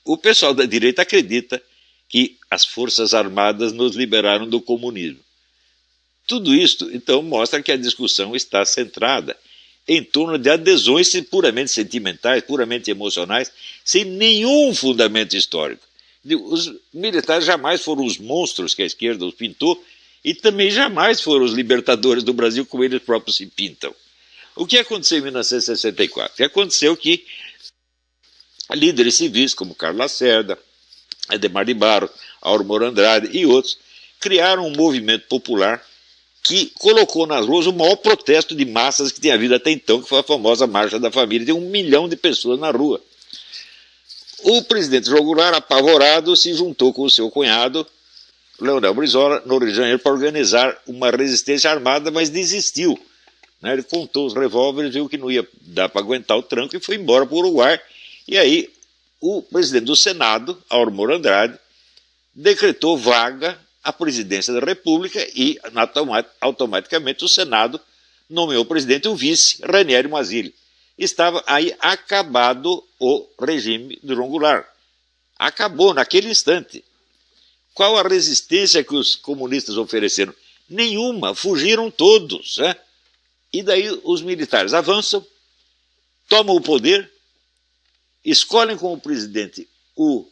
o pessoal da direita acredita que as Forças Armadas nos liberaram do comunismo. Tudo isso, então, mostra que a discussão está centrada em torno de adesões puramente sentimentais, puramente emocionais, sem nenhum fundamento histórico. Os militares jamais foram os monstros que a esquerda os pintou e também jamais foram os libertadores do Brasil como eles próprios se pintam. O que aconteceu em 1964? Aconteceu que líderes civis como Carlos Lacerda, Adhemar de Barros, Aurmor Andrade e outros criaram um movimento popular que colocou nas ruas o maior protesto de massas que tinha havido até então, que foi a famosa Marcha da Família. Tem 1 milhão de pessoas na rua. O presidente João Goulart, apavorado, se juntou com o seu cunhado, Leonel Brizola, no Rio de Janeiro, para organizar uma resistência armada, mas desistiu. Ele contou os revólveres, viu que não ia dar para aguentar o tranco e foi embora para o Uruguai. E aí o presidente do Senado, Aurmor Andrade, decretou vaga à presidência da República e automaticamente o Senado nomeou o presidente e o vice, Raniero Mazzilli. Estava aí acabado o regime de João Goulart. Acabou naquele instante. Qual a resistência que os comunistas ofereceram? Nenhuma, fugiram todos. E daí os militares avançam, tomam o poder, escolhem como presidente o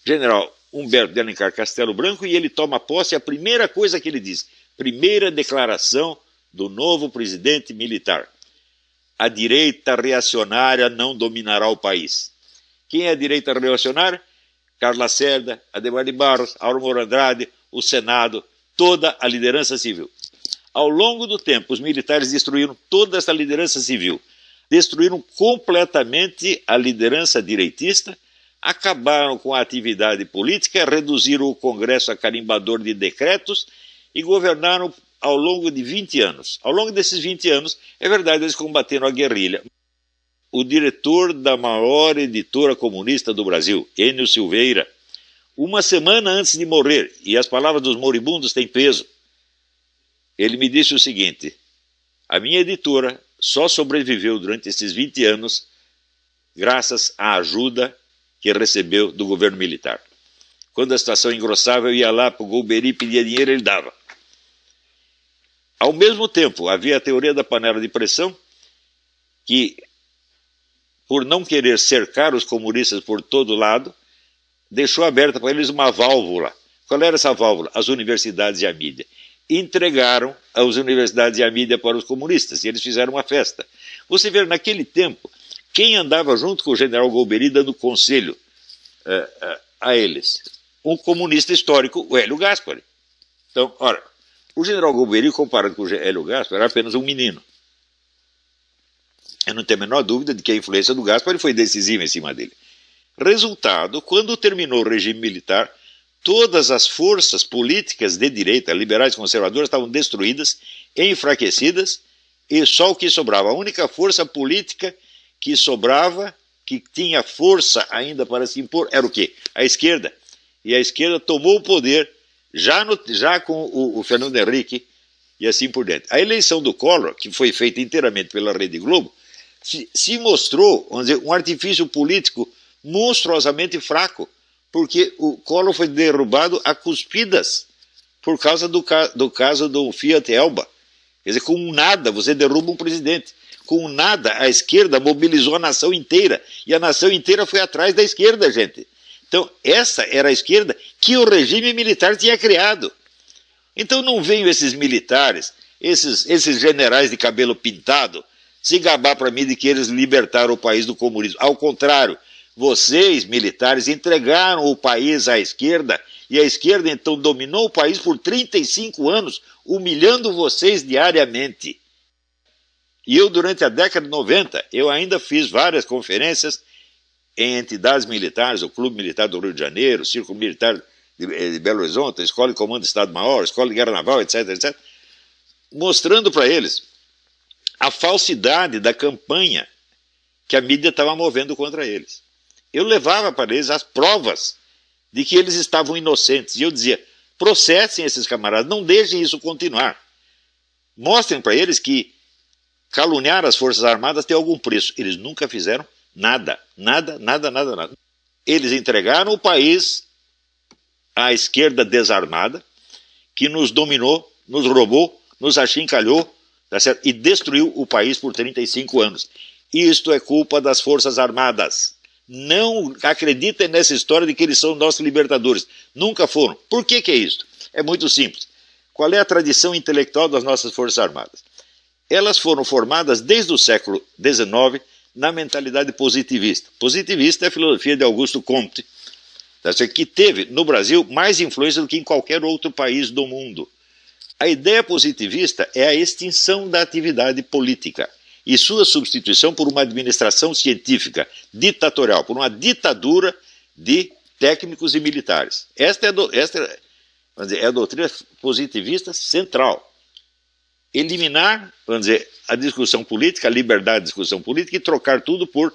general Humberto de Alencar Castelo Branco e ele toma posse. A primeira coisa que ele diz, primeira declaração do novo presidente militar: a direita reacionária não dominará o país. Quem é a direita reacionária? Carlos Lacerda, Adhemar de Barros, Aurmor Andrade, o Senado, toda a liderança civil. Ao longo do tempo, os militares destruíram toda essa liderança civil, destruíram completamente a liderança direitista, acabaram com a atividade política, reduziram o Congresso a carimbador de decretos e governaram ao longo de 20 anos. Ao longo desses 20 anos, é verdade, eles combateram a guerrilha. O diretor da maior editora comunista do Brasil, Enio Silveira, uma semana antes de morrer, e as palavras dos moribundos têm peso, ele me disse o seguinte: a minha editora só sobreviveu durante esses 20 anos graças à ajuda que recebeu do governo militar. Quando a situação engrossava, eu ia lá para o Golbery, pedia dinheiro, ele dava. Ao mesmo tempo, havia a teoria da panela de pressão, que, por não querer cercar os comunistas por todo lado, deixou aberta para eles uma válvula. Qual era essa válvula? As universidades e a mídia. Entregaram as universidades e a mídia para os comunistas, e eles fizeram uma festa. Você vê, naquele tempo, quem andava junto com o general Golbery dando conselho a eles? Um comunista histórico, o Hélio Gaspari. Então, ora, o general Golbery, comparado com o Hélio Gaspari, era apenas um menino. Eu não tenho a menor dúvida de que a influência do Gaspari foi decisiva em cima dele. Resultado, quando terminou o regime militar, todas as forças políticas de direita, liberais e conservadoras, estavam destruídas, enfraquecidas, e só o que sobrava, a única força política que sobrava, que tinha força ainda para se impor, era o quê? A esquerda. E a esquerda tomou o poder, já com o Fernando Henrique, e assim por diante. A eleição do Collor, que foi feita inteiramente pela Rede Globo, se mostrou, vamos dizer, um artifício político monstruosamente fraco, porque o Collor foi derrubado a cuspidas por causa do caso do Fiat Elba. Quer dizer, com nada você derruba um presidente. Com nada a esquerda mobilizou a nação inteira. E a nação inteira foi atrás da esquerda, gente. Então, essa era a esquerda que o regime militar tinha criado. Então não venham esses militares, esses generais de cabelo pintado, se gabar para mim de que eles libertaram o país do comunismo. Ao contrário, vocês, militares, entregaram o país à esquerda, e a esquerda então dominou o país por 35 anos, humilhando vocês diariamente. E eu, durante a década de 90, eu ainda fiz várias conferências em entidades militares, o Clube Militar do Rio de Janeiro, o Círculo Militar de Belo Horizonte, a Escola de Comando de Estado-Maior, a Escola de Guerra Naval, etc., etc., mostrando para eles a falsidade da campanha que a mídia estava movendo contra eles. Eu levava para eles as provas de que eles estavam inocentes. E eu dizia, processem esses camaradas, não deixem isso continuar. Mostrem para eles que caluniar as Forças Armadas tem algum preço. Eles nunca fizeram nada, nada, nada, nada, nada. Eles entregaram o país à esquerda desarmada, que nos dominou, nos roubou, nos achincalhou, tá certo? E destruiu o país por 35 anos. Isto é culpa das Forças Armadas. Não acreditem nessa história de que eles são nossos libertadores. Nunca foram. Por que é isso? É muito simples. Qual é a tradição intelectual das nossas Forças Armadas? Elas foram formadas desde o século XIX na mentalidade positivista. Positivista é a filosofia de Augusto Comte, tá certo? Que teve no Brasil mais influência do que em qualquer outro país do mundo. A ideia positivista é a extinção da atividade política e sua substituição por uma administração científica, ditatorial, por uma ditadura de técnicos e militares. Esta é a doutrina positivista central. Eliminar, vamos dizer, a discussão política, a liberdade de discussão política e trocar tudo por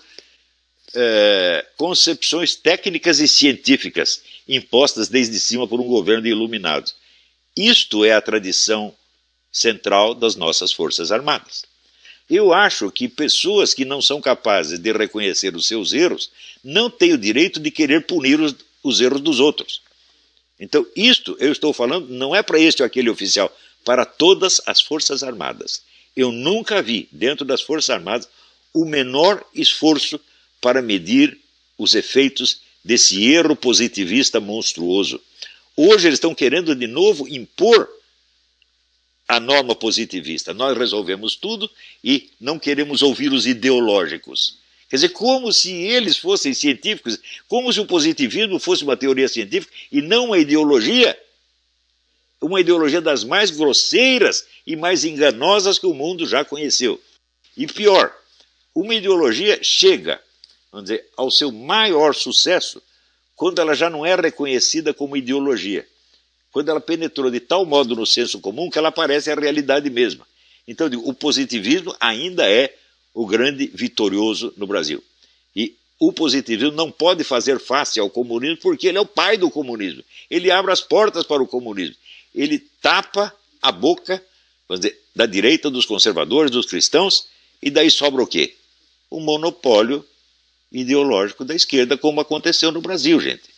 concepções técnicas e científicas impostas desde cima por um governo de iluminados. Isto é a tradição central das nossas Forças Armadas. Eu acho que pessoas que não são capazes de reconhecer os seus erros não têm o direito de querer punir os erros dos outros. Então, isto eu estou falando não é para este ou aquele oficial, para todas as Forças Armadas. Eu nunca vi, dentro das Forças Armadas, o menor esforço para medir os efeitos desse erro positivista monstruoso. Hoje eles estão querendo de novo impor a norma positivista. Nós resolvemos tudo e não queremos ouvir os ideológicos. Quer dizer, como se eles fossem científicos, como se o positivismo fosse uma teoria científica e não uma ideologia das mais grosseiras e mais enganosas que o mundo já conheceu. E pior, uma ideologia chega, vamos dizer, ao seu maior sucesso quando ela já não é reconhecida como ideologia. Quando ela penetrou de tal modo no senso comum que ela parece a realidade mesma. Então, o positivismo ainda é o grande vitorioso no Brasil. E o positivismo não pode fazer face ao comunismo porque ele é o pai do comunismo. Ele abre as portas para o comunismo. Ele tapa a boca, vamos dizer, da direita, dos conservadores, dos cristãos, e daí sobra o quê? O monopólio ideológico da esquerda, como aconteceu no Brasil, gente.